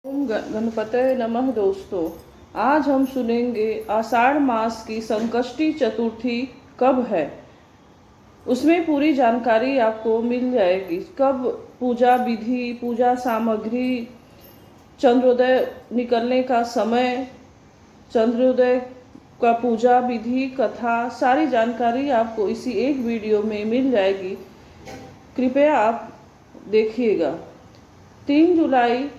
ओम गणपतये नमः। दोस्तों, आज हम सुनेंगे आषाढ़ मास की संकष्टी चतुर्थी कब है। उसमें पूरी जानकारी आपको मिल जाएगी। कब पूजा विधि, पूजा सामग्री, चंद्रोदय निकलने का समय, चंद्रोदय का पूजा विधि, कथा, सारी जानकारी आपको इसी एक वीडियो में मिल जाएगी। कृपया आप देखिएगा। 3 जुलाई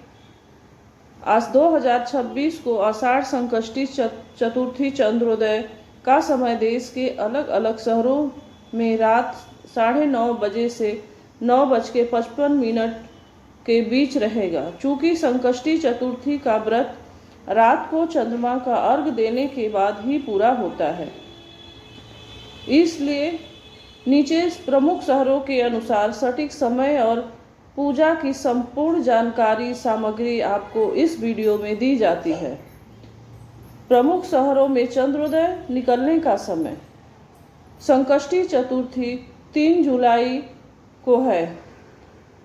आज 2026 को आषाढ़ संकष्टी चतुर्थी चंद्रोदय का समय देश के अलग अलग शहरों में रात 9:30 बजे से 9:55 के बीच रहेगा। चूंकि संकष्टी चतुर्थी का व्रत रात को चंद्रमा का अर्घ देने के बाद ही पूरा होता है, इसलिए नीचे प्रमुख शहरों के अनुसार सटीक समय और पूजा की संपूर्ण जानकारी सामग्री आपको इस वीडियो में दी जाती है। प्रमुख शहरों में चंद्रोदय निकलने का समय। संकष्टी चतुर्थी 3 जुलाई को है।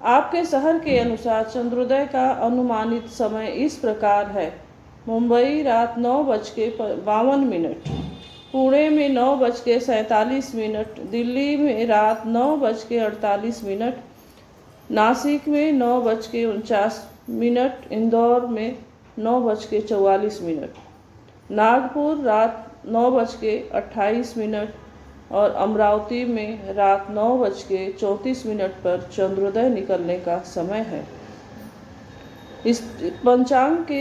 आपके शहर के अनुसार चंद्रोदय का अनुमानित समय इस प्रकार है। मुंबई रात 9:52, पुणे में 9:47, दिल्ली में रात 9:48, नासिक में 9:49, इंदौर में 9:44, नागपुर रात 9:28 और अमरावती में रात 9:34 पर चंद्रोदय निकलने का समय है। इस पंचांग के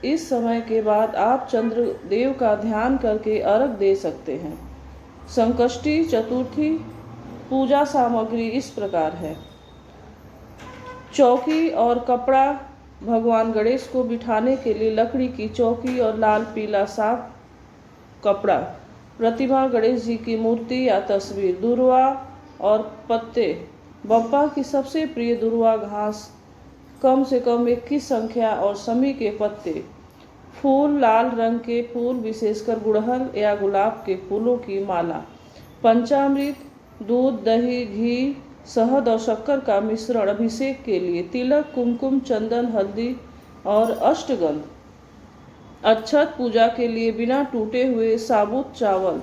इस समय के बाद आप चंद्रदेव का ध्यान करके अर्घ दे सकते हैं। संकष्टी चतुर्थी पूजा सामग्री इस प्रकार है। चौकी और कपड़ा। भगवान गणेश को बिठाने के लिए लकड़ी की चौकी और लाल पीला साफ कपड़ा। प्रतिमा गणेश जी की मूर्ति या तस्वीर। दुर्वा और पत्ते। बप्पा की सबसे प्रिय दुर्वा घास, कम से कम 21 संख्या और समी के पत्ते। फूल, लाल रंग के फूल, विशेषकर गुड़हल या गुलाब के फूलों की माला। पंचामृत, दूध, दही, घी, शहद और शक्कर का मिश्रण अभिषेक के लिए। तिलक, कुमकुम, चंदन, हल्दी और अष्टगंध। अक्षत पूजा के लिए बिना टूटे हुए साबुत चावल।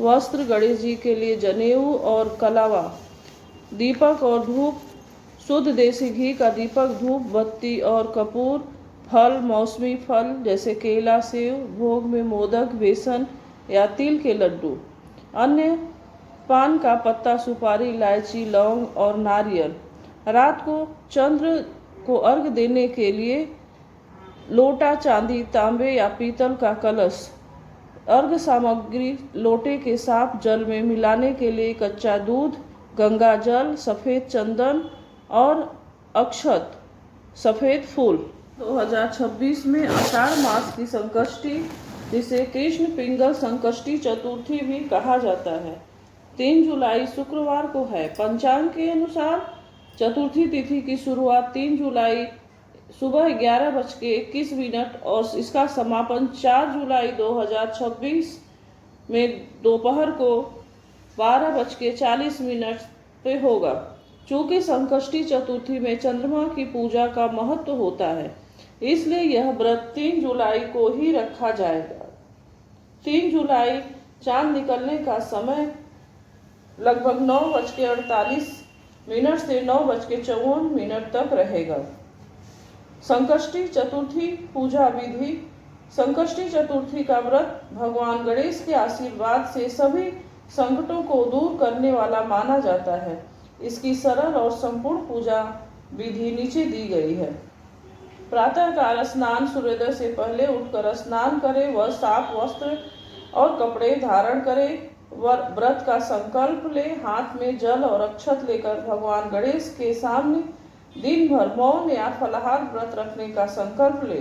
वस्त्र गणेश जी के लिए जनेऊ और कलावा। दीपक और धूप, शुद्ध देसी घी का दीपक, धूप बत्ती और कपूर। फल, मौसमी फल जैसे केला, सेव। भोग में मोदक, बेसन या तिल के लड्डू। अन्य पान का पत्ता, सुपारी, इलायची, लौंग और नारियल। रात को चंद्र को अर्घ देने के लिए लोटा, चांदी, तांबे या पीतल का कलश। अर्घ सामग्री लोटे के साफ जल में मिलाने के लिए कच्चा दूध, गंगा जल, सफ़ेद चंदन और अक्षत, सफ़ेद फूल। 2026 में आषाढ़ मास की संकष्टी, जिसे कृष्ण पिंगल संकष्टी चतुर्थी भी कहा जाता है, 3 जुलाई शुक्रवार को है। पंचांग के अनुसार चतुर्थी तिथि की शुरुआत 3 जुलाई सुबह 11:21 और इसका समापन 4 जुलाई 2026 में दोपहर को 12:40 पे होगा। चूँकि संकष्टी चतुर्थी में चंद्रमा की पूजा का महत्व होता है, इसलिए यह व्रत 3 जुलाई को ही रखा जाएगा। 3 जुलाई चांद निकलने का समय लगभग 9:48 से 9:54 तक रहेगा। संकष्टी चतुर्थी पूजा विधि। संकष्टी चतुर्थी का व्रत भगवान गणेश के आशीर्वाद से सभी संकटों को दूर करने वाला माना जाता है। इसकी सरल और संपूर्ण पूजा विधि नीचे दी गई है। प्रातःकाल स्नान। सूर्योदय से पहले उठकर स्नान करें, वह साफ वस्त्र और कपड़े धारण करें। व्रत का संकल्प ले। हाथ में जल और अक्षत लेकर भगवान गणेश के सामने दिन भर मौन या फलाहार व्रत रखने का संकल्प ले।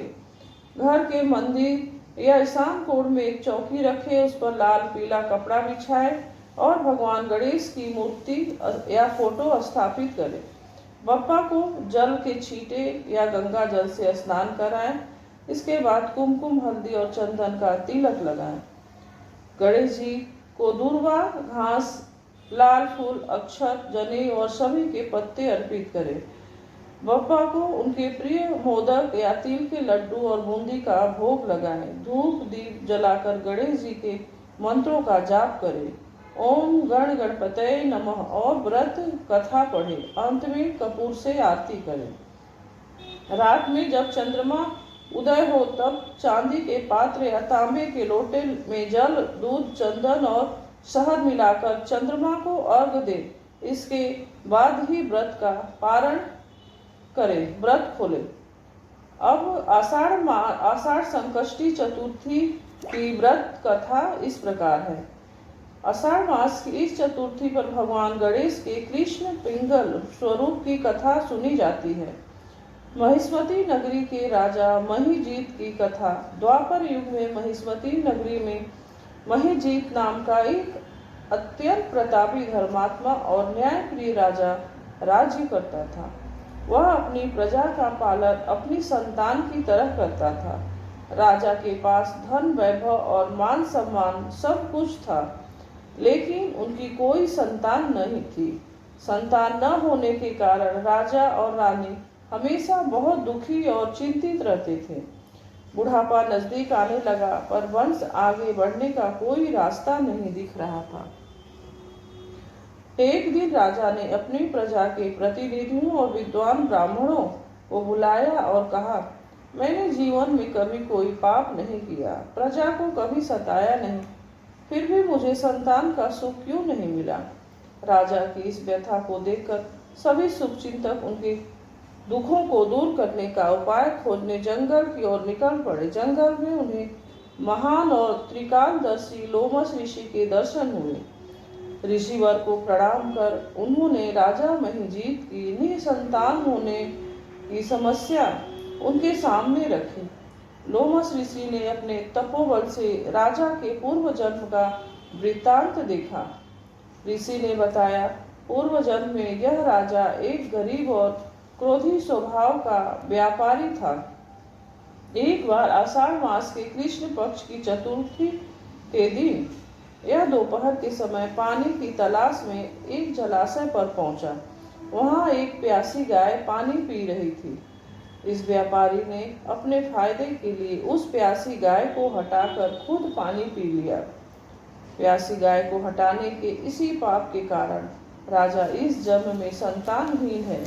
घर के मंदिर या ईशान कोण में एक चौकी रखें, उस पर लाल पीला कपड़ा बिछाएं और भगवान गणेश की मूर्ति या फोटो स्थापित करें। बप्पा को जल के छींटे या गंगा जल से स्नान कराएं। इसके बाद कुमकुम, हल्दी और चंदन का तिलक लगाएं। गणेश जी को दूर्वा घास, लाल फूल, अक्षत, जनेऊ और सभी के पत्ते अर्पित करें। बप्पा को उनके प्रिय मोदक या तिल के लड्डू और बूंदी का भोग लगाएं। धूप दीप जलाकर गणेश जी के मंत्रों का जाप करें। ओम गण गणपतये नमः और व्रत कथा पढ़े। अंत में कपूर से आरती करें। रात में जब चंद्रमा उदय हो तब चांदी के पात्र या तांबे के लोटे में जल, दूध, चंदन और शहद मिलाकर चंद्रमा को अर्घ दे। इसके बाद ही व्रत का पारण करें, व्रत खोले। अब आषाढ़ संकष्टी चतुर्थी की व्रत कथा इस प्रकार है। आषाढ़ मास की इस चतुर्थी पर भगवान गणेश के कृष्ण पिंगल स्वरूप की कथा सुनी जाती है। महिष्मती नगरी के राजा महिजीत की कथा। द्वापर युग में महिष्मती नगरी में महिजीत नाम का एक अत्यंत प्रतापी धर्मात्मा और न्यायप्रिय राजा राज्य करता था। वह अपनी प्रजा का पालन अपनी संतान की तरह करता था। राजा के पास धन, वैभव और मान सम्मान सब कुछ था, लेकिन उनकी कोई संतान नहीं थी। संतान न होने के कारण राजा और रानी हमेशा बहुत दुखी और चिंतित रहते थे। बुढ़ापा नजदीक आने लगा, पर वंश आगे बढ़ने का कोई रास्ता नहीं दिख रहा था। एक दिन राजा ने अपनी प्रजा के प्रतिनिधियों और विद्वान ब्राह्मणों को बुलाया और कहा, मैंने जीवन में कभी कोई पाप नहीं किया, प्रजा को कभी सताया नहीं, फिर भी मुझे संतान का सुख क्यों नहीं मिला। राजा की इस व्यथा को देखकर सभी शुभचिंतक उनके दुखों को दूर करने का उपाय खोजने जंगल की ओर निकल पड़े। जंगल में उन्हें महान और त्रिकालदर्शी लोमस ऋषि के दर्शन हुए। ऋषिवर को प्रणाम कर उन्होंने राजा महिजीत की निसंतान होने की समस्या उनके सामने रखी। लोमस ऋषि ने अपने तपोबल से राजा के पूर्व जन्म का वृत्तांत देखा। ऋषि ने बताया, पूर्व जन्म में यह राजा एक गरीब और क्रोधी स्वभाव का व्यापारी था। एक बार आषाढ़ मास के कृष्ण पक्ष की चतुर्थी के दिन यह दोपहर के समय पानी की तलाश में एक जलाशय पर पहुंचा। वहां एक प्यासी गाय पानी पी रही थी। इस व्यापारी ने अपने फायदे के लिए उस प्यासी गाय को हटाकर खुद पानी पी लिया। प्यासी गाय को हटाने के इसी पाप के कारण राजा इस जन्म में संतानहीन है।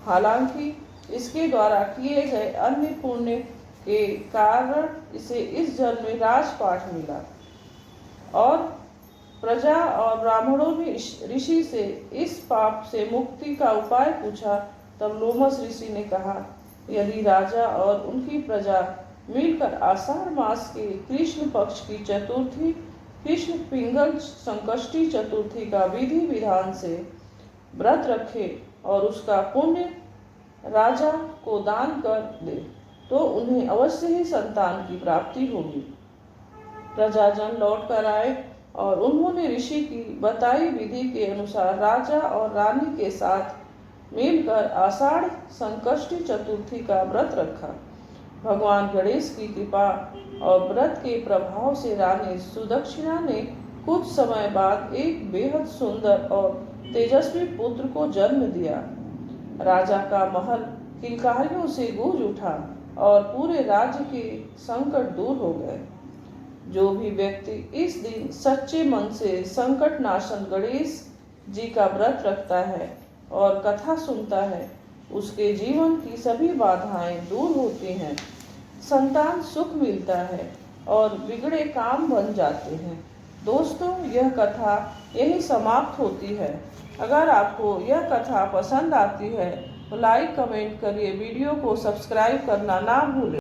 हालांकि इसके द्वारा किए गए अन्य पुण्य के कारण इसे इस जन्म में राजपाट मिला। और प्रजा और ब्राह्मणों ने ऋषि से इस पाप से मुक्ति का उपाय पूछा। तब लोमस ऋषि ने कहा, यदि राजा और उनकी प्रजा मिलकर आषाढ़ मास के कृष्ण पक्ष की चतुर्थी कृष्ण पिंगल संकष्टी चतुर्थी का विधि विधान से व्रत रखे और उसका पुण्य राजा को दान कर दे, तो उन्हें अवश्य ही संतान की प्राप्ति होगी। प्रजाजन लौट कर आए और उन्होंने ऋषि की बताई विधि के अनुसार राजा और रानी के साथ मिलकर आषाढ़ संकष्टी चतुर्थी का व्रत रखा। भगवान गणेश की कृपा और व्रत के प्रभाव से रानी सुदक्षिणा ने कुछ समय बाद एक बेहद सुंदर और तेजस्वी पुत्र को जन्म दिया। राजा का महल किलकारियों से गूंज उठा और पूरे राज्य के संकट दूर हो गए। जो भी व्यक्ति इस दिन सच्चे मन से संकट नाशन गणेश जी का व्रत रखता है और कथा सुनता है, उसके जीवन की सभी बाधाएं दूर होती हैं, संतान सुख मिलता है और बिगड़े काम बन जाते हैं। दोस्तों, यह कथा यही समाप्त होती है। अगर आपको यह कथा पसंद आती है तो लाइक कमेंट करिए, वीडियो को सब्सक्राइब करना ना भूलें।